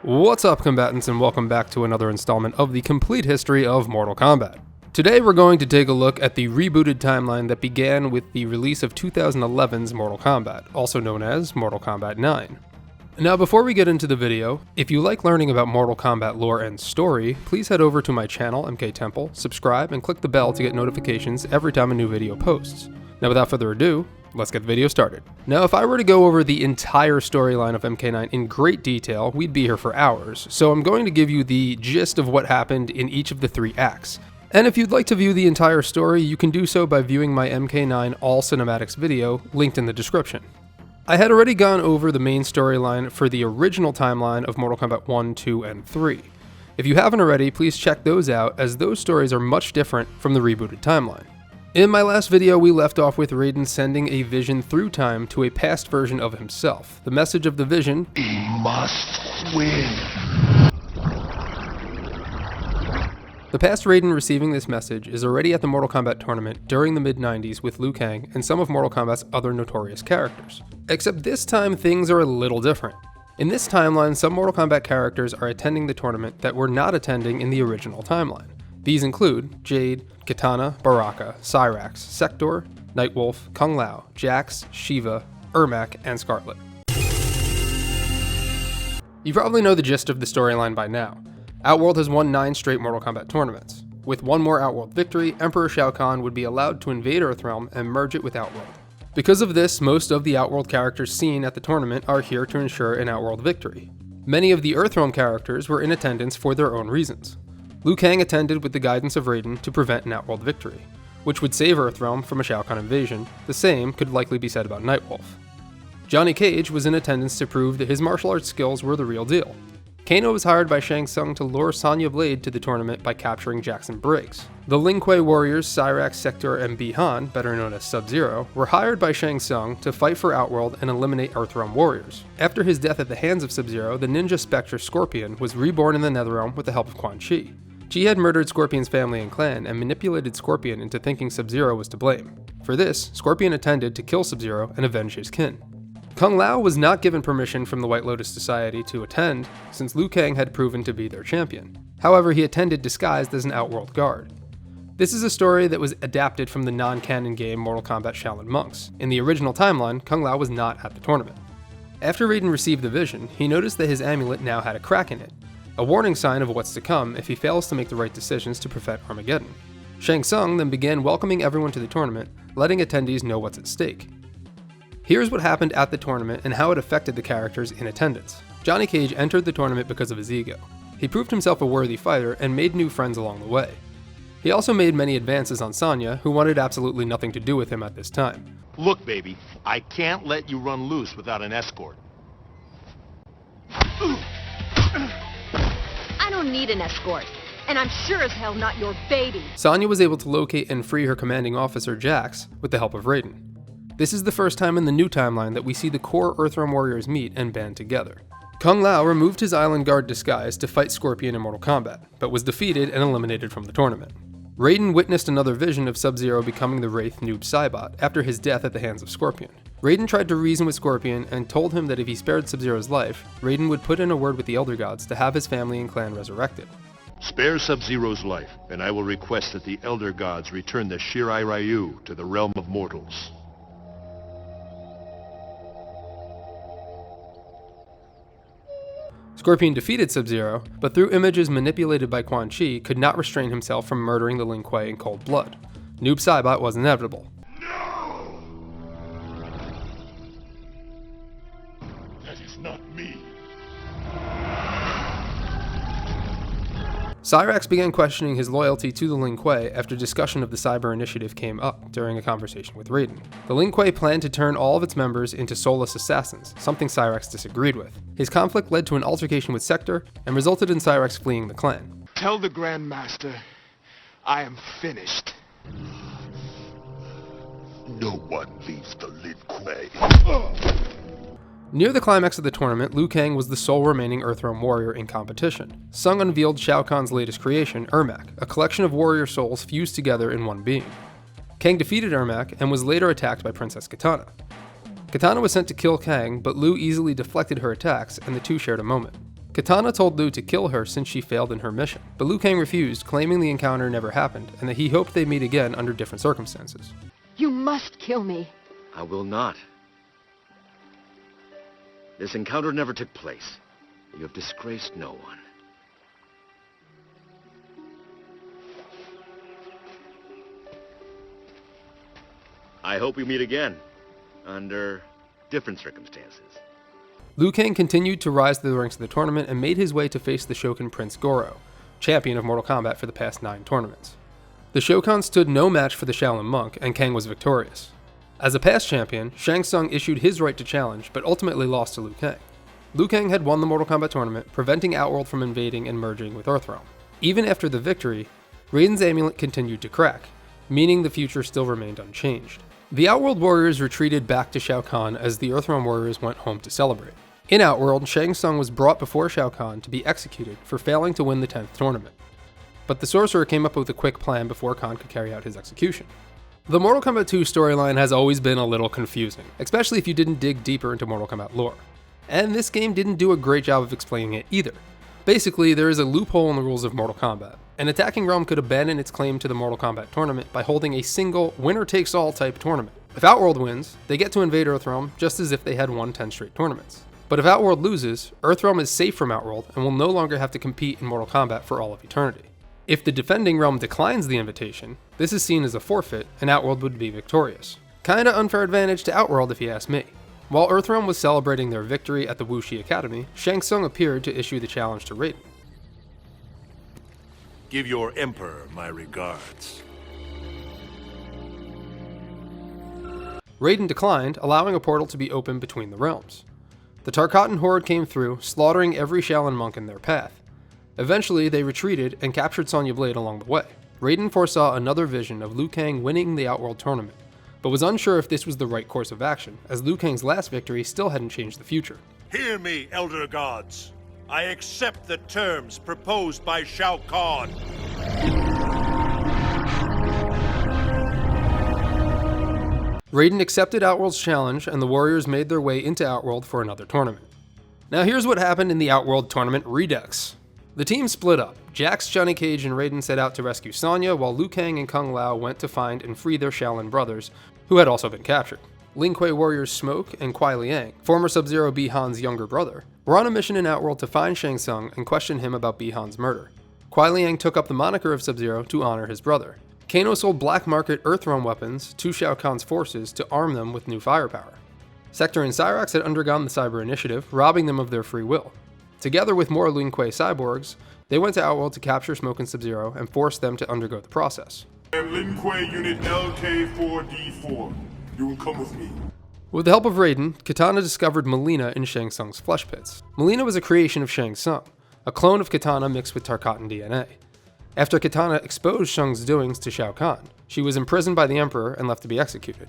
What's up, combatants, and welcome back to another installment of the complete history of Mortal Kombat. Today we're going to take a look at the rebooted timeline that began with the release of 2011's Mortal Kombat, also known as Mortal Kombat 9. Now before we get into the video, if you like learning about Mortal Kombat lore and story, please head over to my channel, MK Temple, subscribe, and click the bell to get notifications every time a new video posts. Now without further ado, let's get the video started. Now, if I were to go over the entire storyline of MK9 in great detail, we'd be here for hours, so I'm going to give you the gist of what happened in each of the 3 acts. And if you'd like to view the entire story, you can do so by viewing my MK9 All Cinematics video, linked in the description. I had already gone over the main storyline for the original timeline of Mortal Kombat 1, 2, and 3. If you haven't already, please check those out, as those stories are much different from the rebooted timeline. In my last video, we left off with Raiden sending a vision through time to a past version of himself. The message of the vision: he must win. The past Raiden receiving this message is already at the Mortal Kombat tournament during the mid-90s with Liu Kang and some of Mortal Kombat's other notorious characters. Except this time things are a little different. In this timeline, some Mortal Kombat characters are attending the tournament that were not attending in the original timeline. These include Jade, Kitana, Baraka, Cyrax, Sector, Nightwolf, Kung Lao, Jax, Shiva, Ermac, and Scarlet. You probably know the gist of the storyline by now. Outworld has won 9 straight Mortal Kombat tournaments. With one more Outworld victory, Emperor Shao Kahn would be allowed to invade Earthrealm and merge it with Outworld. Because of this, most of the Outworld characters seen at the tournament are here to ensure an Outworld victory. Many of the Earthrealm characters were in attendance for their own reasons. Liu Kang attended with the guidance of Raiden to prevent an Outworld victory, which would save Earthrealm from a Shao Kahn invasion. The same could likely be said about Nightwolf. Johnny Cage was in attendance to prove that his martial arts skills were the real deal. Kano was hired by Shang Tsung to lure Sonya Blade to the tournament by capturing Jackson Briggs. The Lin Kuei warriors Cyrax, Sector, and Bi-Han, better known as Sub-Zero, were hired by Shang Tsung to fight for Outworld and eliminate Earthrealm warriors. After his death at the hands of Sub-Zero, the ninja Spectre Scorpion was reborn in the Netherrealm with the help of Quan Chi. Chi had murdered Scorpion's family and clan and manipulated Scorpion into thinking Sub-Zero was to blame. For this, Scorpion intended to kill Sub-Zero and avenge his kin. Kung Lao was not given permission from the White Lotus Society to attend, since Liu Kang had proven to be their champion. However, he attended disguised as an Outworld guard. This is a story that was adapted from the non-canon game Mortal Kombat Shaolin Monks. In the original timeline, Kung Lao was not at the tournament. After Raiden received the vision, he noticed that his amulet now had a crack in it, a warning sign of what's to come if he fails to make the right decisions to prevent Armageddon. Shang Tsung then began welcoming everyone to the tournament, letting attendees know what's at stake. Here's what happened at the tournament and how it affected the characters in attendance. Johnny Cage entered the tournament because of his ego. He proved himself a worthy fighter and made new friends along the way. He also made many advances on Sonya, who wanted absolutely nothing to do with him at this time. Look, baby, I can't let you run loose without an escort. I don't need an escort, and I'm sure as hell not your baby. Sonya was able to locate and free her commanding officer, Jax, with the help of Raiden. This is the first time in the new timeline that we see the core Earthrealm warriors meet and band together. Kung Lao removed his island guard disguise to fight Scorpion in Mortal Kombat, but was defeated and eliminated from the tournament. Raiden witnessed another vision of Sub-Zero becoming the Wraith Noob Saibot after his death at the hands of Scorpion. Raiden tried to reason with Scorpion and told him that if he spared Sub-Zero's life, Raiden would put in a word with the Elder Gods to have his family and clan resurrected. Spare Sub-Zero's life, and I will request that the Elder Gods return the Shirai Ryu to the realm of mortals. Scorpion defeated Sub-Zero, but through images manipulated by Quan Chi, could not restrain himself from murdering the Lin Kuei in cold blood. Noob Saibot was inevitable. No! That is not me. Cyrax began questioning his loyalty to the Lin Kuei after discussion of the Cyber Initiative came up during a conversation with Raiden. The Lin Kuei planned to turn all of its members into soulless assassins, something Cyrax disagreed with. His conflict led to an altercation with Sector and resulted in Cyrax fleeing the clan. Tell the Grand Master, I am finished. No one leaves the Lin Kuei. Near the climax of the tournament, Liu Kang was the sole remaining Earthrealm warrior in competition. Tsung unveiled Shao Kahn's latest creation, Ermac, a collection of warrior souls fused together in one being. Kang defeated Ermac and was later attacked by Princess Kitana. Kitana was sent to kill Kang, but Liu easily deflected her attacks and the two shared a moment. Kitana told Liu to kill her since she failed in her mission, but Liu Kang refused, claiming the encounter never happened and that he hoped they meet again under different circumstances. You must kill me. I will not. This encounter never took place. You have disgraced no one. I hope we meet again, under different circumstances. Liu Kang continued to rise to the ranks of the tournament and made his way to face the Shogun Prince Goro, champion of Mortal Kombat for the past 9 tournaments. The Shogun stood no match for the Shaolin monk, and Kang was victorious. As a past champion, Shang Tsung issued his right to challenge, but ultimately lost to Liu Kang. Liu Kang had won the Mortal Kombat tournament, preventing Outworld from invading and merging with Earthrealm. Even after the victory, Raiden's amulet continued to crack, meaning the future still remained unchanged. The Outworld warriors retreated back to Shao Kahn as the Earthrealm warriors went home to celebrate. In Outworld, Shang Tsung was brought before Shao Kahn to be executed for failing to win the 10th tournament. But the sorcerer came up with a quick plan before Kahn could carry out his execution. The Mortal Kombat 2 storyline has always been a little confusing, especially if you didn't dig deeper into Mortal Kombat lore. And this game didn't do a great job of explaining it either. Basically, there is a loophole in the rules of Mortal Kombat. An attacking realm could abandon its claim to the Mortal Kombat tournament by holding a single winner-takes-all type tournament. If Outworld wins, they get to invade Earthrealm just as if they had won 10 straight tournaments. But if Outworld loses, Earthrealm is safe from Outworld and will no longer have to compete in Mortal Kombat for all of eternity. If the defending realm declines the invitation, this is seen as a forfeit and Outworld would be victorious. Kinda unfair advantage to Outworld if you ask me. While Earthrealm was celebrating their victory at the Wuxi Academy, Shang Tsung appeared to issue the challenge to Raiden. Give your Emperor my regards. Raiden declined, allowing a portal to be opened between the realms. The Tarkatan horde came through, slaughtering every Shaolin monk in their path. Eventually, they retreated and captured Sonya Blade along the way. Raiden foresaw another vision of Liu Kang winning the Outworld tournament, but was unsure if this was the right course of action, as Liu Kang's last victory still hadn't changed the future. Hear me, Elder Gods. I accept the terms proposed by Shao Kahn. Raiden accepted Outworld's challenge, and the warriors made their way into Outworld for another tournament. Now here's what happened in the Outworld tournament redux. The team split up. Jax, Johnny Cage, and Raiden set out to rescue Sonya, while Liu Kang and Kung Lao went to find and free their Shaolin brothers, who had also been captured. Lin Kuei warriors Smoke and Kuai Liang, former Sub-Zero Bi-Han's younger brother, were on a mission in Outworld to find Shang Tsung and question him about Bi-Han's murder. Kuai Liang took up the moniker of Sub-Zero to honor his brother. Kano sold black market Earthrealm weapons to Shao Kahn's forces to arm them with new firepower. Sector and Cyrax had undergone the Cyber Initiative, robbing them of their free will. Together with more Lin Kuei cyborgs, they went to Outworld to capture Smoke and Sub-Zero and force them to undergo the process. I am Lin Kuei Unit LK4D4. You will come with me. With the help of Raiden, Kitana discovered Mileena in Shang Tsung's flesh pits. Mileena was a creation of Shang Tsung, a clone of Kitana mixed with Tarkatan DNA. After Kitana exposed Shung's doings to Shao Kahn, she was imprisoned by the Emperor and left to be executed.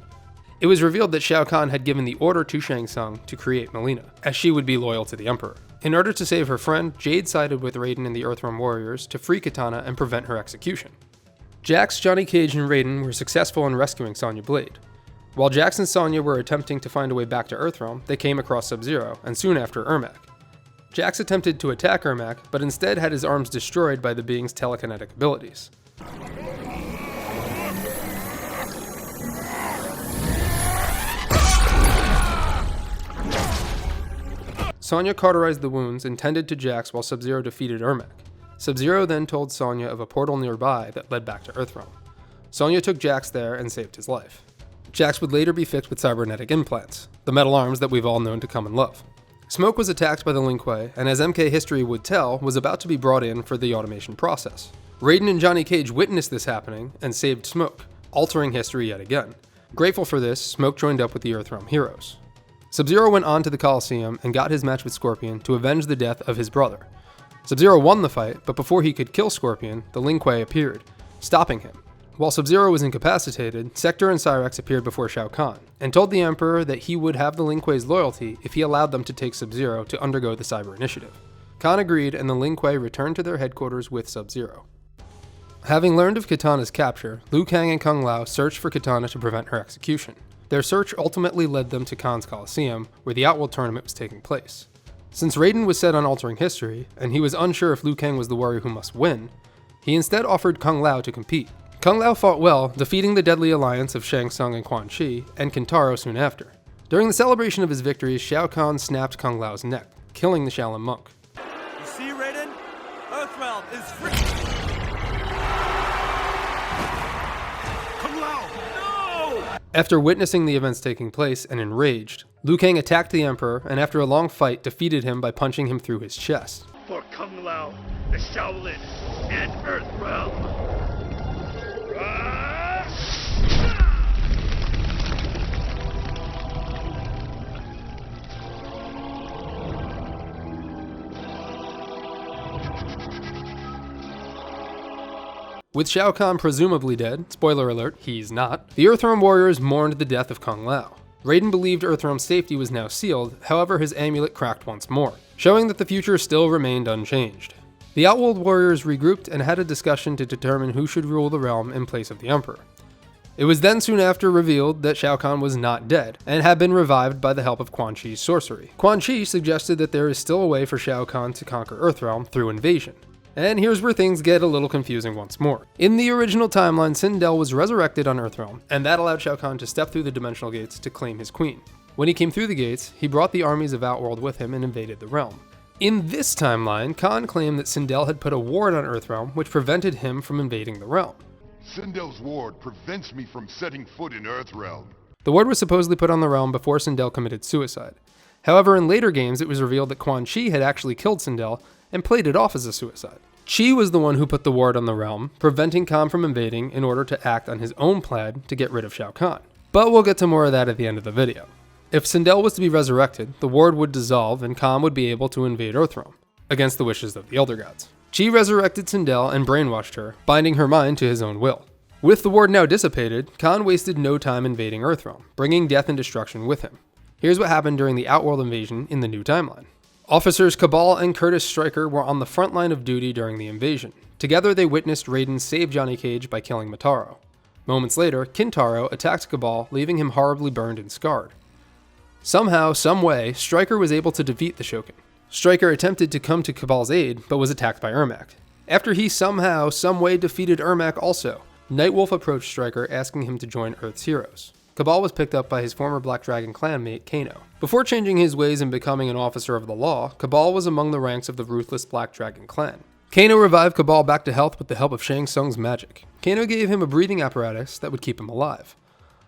It was revealed that Shao Kahn had given the order to Shang Tsung to create Mileena, as she would be loyal to the Emperor. In order to save her friend, Jade sided with Raiden and the Earthrealm warriors to free Kitana and prevent her execution. Jax, Johnny Cage, and Raiden were successful in rescuing Sonya Blade. While Jax and Sonya were attempting to find a way back to Earthrealm, they came across Sub-Zero, and soon after Ermac. Jax attempted to attack Ermac, but instead had his arms destroyed by the being's telekinetic abilities. Sonya cauterized the wounds and tended to Jax while Sub-Zero defeated Ermac. Sub-Zero then told Sonya of a portal nearby that led back to Earthrealm. Sonya took Jax there and saved his life. Jax would later be fixed with cybernetic implants, the metal arms that we've all known to come and love. Smoke was attacked by the Lin Kuei, and as MK history would tell, was about to be brought in for the automation process. Raiden and Johnny Cage witnessed this happening and saved Smoke, altering history yet again. Grateful for this, Smoke joined up with the Earthrealm heroes. Sub-Zero went on to the Coliseum and got his match with Scorpion to avenge the death of his brother. Sub-Zero won the fight, but before he could kill Scorpion, the Lin Kuei appeared, stopping him. While Sub-Zero was incapacitated, Sector and Cyrax appeared before Shao Kahn, and told the Emperor that he would have the Lin Kuei's loyalty if he allowed them to take Sub-Zero to undergo the Cyber Initiative. Kahn agreed, and the Lin Kuei returned to their headquarters with Sub-Zero. Having learned of Kitana's capture, Liu Kang and Kung Lao searched for Kitana to prevent her execution. Their search ultimately led them to Kahn's Coliseum, where the Outworld tournament was taking place. Since Raiden was set on altering history, and he was unsure if Liu Kang was the warrior who must win, he instead offered Kung Lao to compete. Kung Lao fought well, defeating the deadly alliance of Shang Tsung and Quan Chi, and Kintaro soon after. During the celebration of his victories, Shao Kahn snapped Kung Lao's neck, killing the Shaolin monk. You see, Raiden? Earthrealm is free! Kung Lao! No! After witnessing the events taking place and enraged, Liu Kang attacked the Emperor and after a long fight defeated him by punching him through his chest. For Kung Lao, the Shaolin, and Earthrealm. With Shao Kahn presumably dead, spoiler alert, he's not, the Earthrealm warriors mourned the death of Kung Lao. Raiden believed Earthrealm's safety was now sealed, however his amulet cracked once more, showing that the future still remained unchanged. The Outworld warriors regrouped and had a discussion to determine who should rule the realm in place of the Emperor. It was then soon after revealed that Shao Kahn was not dead, and had been revived by the help of Quan Chi's sorcery. Quan Chi suggested that there is still a way for Shao Kahn to conquer Earthrealm through invasion. And here's where things get a little confusing once more. In the original timeline, Sindel was resurrected on Earthrealm, and that allowed Shao Kahn to step through the dimensional gates to claim his queen. When he came through the gates, he brought the armies of Outworld with him and invaded the realm. In this timeline, Kahn claimed that Sindel had put a ward on Earthrealm which prevented him from invading the realm. Sindel's ward prevents me from setting foot in Earthrealm. The ward was supposedly put on the realm before Sindel committed suicide. However, in later games, it was revealed that Quan Chi had actually killed Sindel and played it off as a suicide. Chi was the one who put the ward on the realm, preventing Kahn from invading in order to act on his own plan to get rid of Shao Kahn. But we'll get to more of that at the end of the video. If Sindel was to be resurrected, the ward would dissolve and Kahn would be able to invade Earthrealm, against the wishes of the Elder Gods. Chi resurrected Sindel and brainwashed her, binding her mind to his own will. With the ward now dissipated, Kahn wasted no time invading Earthrealm, bringing death and destruction with him. Here's what happened during the Outworld invasion in the new timeline. Officers Cabal and Curtis Stryker were on the front line of duty during the invasion. Together they witnessed Raiden save Johnny Cage by killing Motaro. Moments later, Kintaro attacked Cabal, leaving him horribly burned and scarred. Somehow, someway, Stryker was able to defeat the Shogun. Stryker attempted to come to Cabal's aid, but was attacked by Ermac. After he somehow, someway defeated Ermac also, Nightwolf approached Stryker asking him to join Earth's heroes. Cabal was picked up by his former Black Dragon clanmate, Kano. Before changing his ways and becoming an officer of the law, Cabal was among the ranks of the ruthless Black Dragon clan. Kano revived Cabal back to health with the help of Shang Tsung's magic. Kano gave him a breathing apparatus that would keep him alive.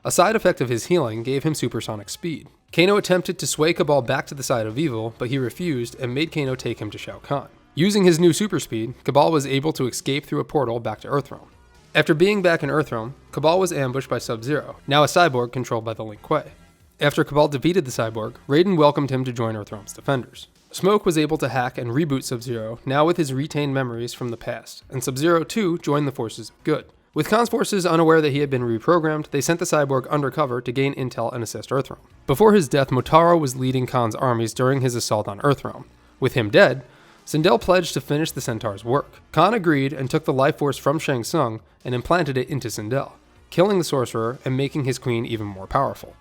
A side effect of his healing gave him supersonic speed. Kano attempted to sway Cabal back to the side of evil, but he refused and made Kano take him to Shao Kahn. Using his new super speed, Cabal was able to escape through a portal back to Earthrealm. After being back in Earthrealm, Cabal was ambushed by Sub-Zero, now a cyborg controlled by the Lin Kuei. After Cabal defeated the cyborg, Raiden welcomed him to join Earthrealm's defenders. Smoke was able to hack and reboot Sub-Zero, now with his retained memories from the past, and Sub-Zero too joined the forces of good. With Kahn's forces unaware that he had been reprogrammed, they sent the cyborg undercover to gain intel and assist Earthrealm. Before his death, Motaro was leading Kahn's armies during his assault on Earthrealm. With him dead, Sindel pledged to finish the Centaur's work. Kahn agreed and took the life force from Shang Tsung and implanted it into Sindel, killing the sorcerer and making his queen even more powerful.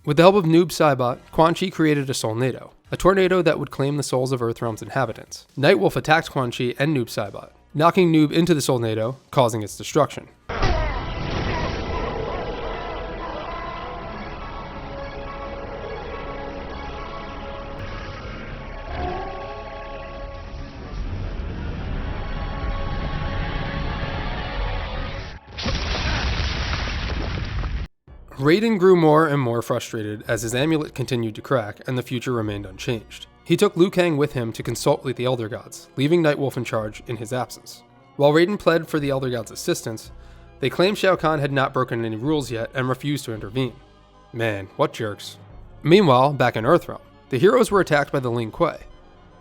With the help of Noob Saibot, Quan Chi created a Soulnado, a tornado that would claim the souls of Earthrealm's inhabitants. Nightwolf attacked Quan Chi and Noob Saibot, knocking Noob into the Soulnado, causing its destruction. Raiden grew more and more frustrated as his amulet continued to crack and the future remained unchanged. He took Liu Kang with him to consult with the Elder Gods, leaving Nightwolf in charge in his absence. While Raiden pled for the Elder Gods' assistance, they claimed Shao Kahn had not broken any rules yet and refused to intervene. Man, what jerks. Meanwhile, back in Earthrealm, the heroes were attacked by the Lin Kuei.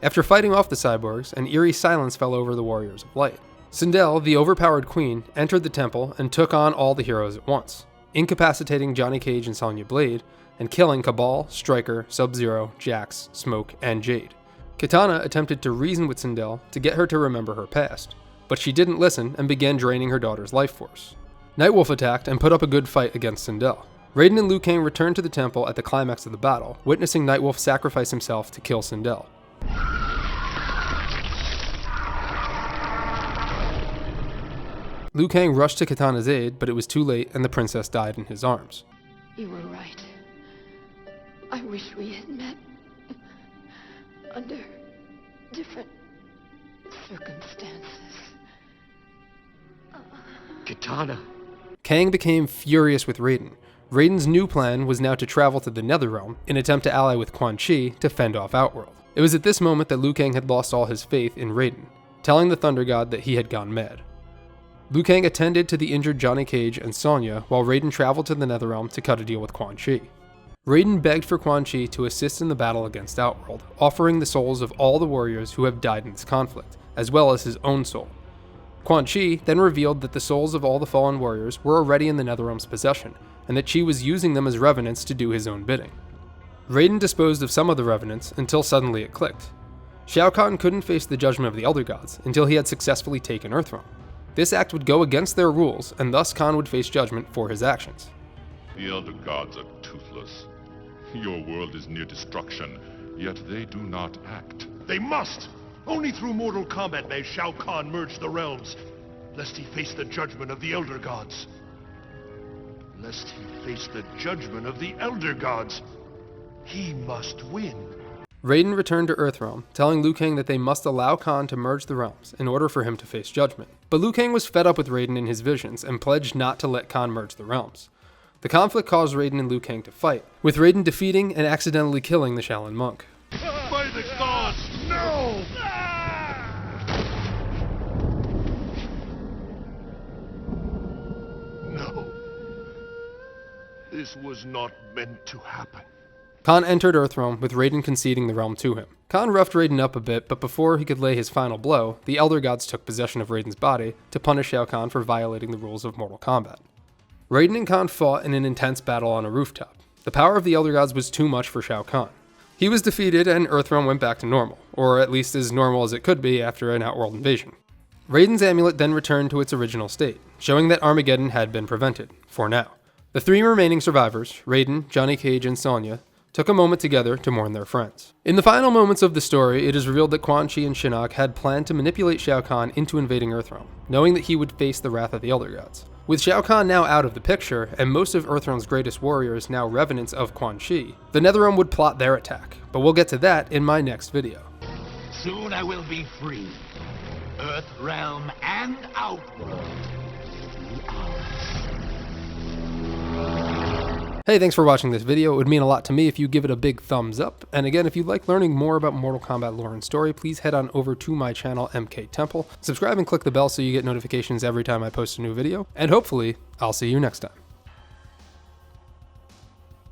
After fighting off the cyborgs, an eerie silence fell over the Warriors of Light. Sindel, the overpowered queen, entered the temple and took on all the heroes at once, incapacitating Johnny Cage and Sonya Blade, and killing Cabal, Stryker, Sub-Zero, Jax, Smoke, and Jade. Kitana attempted to reason with Sindel to get her to remember her past, but she didn't listen and began draining her daughter's life force. Nightwolf attacked and put up a good fight against Sindel. Raiden and Liu Kang returned to the temple at the climax of the battle, witnessing Nightwolf sacrifice himself to kill Sindel. Liu Kang rushed to Kitana's aid, but it was too late and the princess died in his arms. You were right. I wish we had met under different circumstances. Kitana. Kang became furious with Raiden. Raiden's new plan was now to travel to the Netherrealm in an attempt to ally with Quan Chi to fend off Outworld. It was at this moment that Liu Kang had lost all his faith in Raiden, telling the Thunder God that he had gone mad. Liu Kang attended to the injured Johnny Cage and Sonya while Raiden traveled to the Netherrealm to cut a deal with Quan Chi. Raiden begged for Quan Chi to assist in the battle against Outworld, offering the souls of all the warriors who have died in this conflict, as well as his own soul. Quan Chi then revealed that the souls of all the fallen warriors were already in the Netherrealm's possession, and that Chi was using them as revenants to do his own bidding. Raiden disposed of some of the revenants until suddenly it clicked. Shao Kahn couldn't face the judgment of the Elder Gods until he had successfully taken Earthrealm. This act would go against their rules, and thus Kahn would face judgment for his actions. The Elder Gods are toothless. Your world is near destruction, yet they do not act. They must! Only through Mortal Kombat may Shao Kahn merge the realms, lest he face the judgment of the Elder Gods. Lest he face the judgment of the Elder Gods. He must win. Raiden returned to Earthrealm, telling Liu Kang that they must allow Kahn to merge the realms in order for him to face judgment. But Liu Kang was fed up with Raiden in his visions and pledged not to let Kahn merge the realms. The conflict caused Raiden and Liu Kang to fight, with Raiden defeating and accidentally killing the Shaolin monk. By the gods, no! No. This was not meant to happen. Kahn entered Earthrealm with Raiden conceding the realm to him. Kahn roughed Raiden up a bit, but before he could lay his final blow, the Elder Gods took possession of Raiden's body to punish Shao Kahn for violating the rules of Mortal Kombat. Raiden and Kahn fought in an intense battle on a rooftop. The power of the Elder Gods was too much for Shao Kahn. He was defeated and Earthrealm went back to normal, or at least as normal as it could be after an Outworld invasion. Raiden's amulet then returned to its original state, showing that Armageddon had been prevented, for now. The three remaining survivors, Raiden, Johnny Cage, and Sonya, took a moment together to mourn their friends. In the final moments of the story, it is revealed that Quan Chi and Shinnok had planned to manipulate Shao Kahn into invading Earthrealm, knowing that he would face the wrath of the Elder Gods. With Shao Kahn now out of the picture, and most of Earthrealm's greatest warriors now revenants of Quan Chi, the Netherrealm would plot their attack, but we'll get to that in my next video. Soon I will be free. Earthrealm and Outworld will be ours. Hey, thanks for watching this video. It would mean a lot to me if you give it a big thumbs up. And again, if you'd like learning more about Mortal Kombat lore and story, please head on over to my channel, MK Temple. Subscribe and click the bell so you get notifications every time I post a new video. And hopefully, I'll see you next time.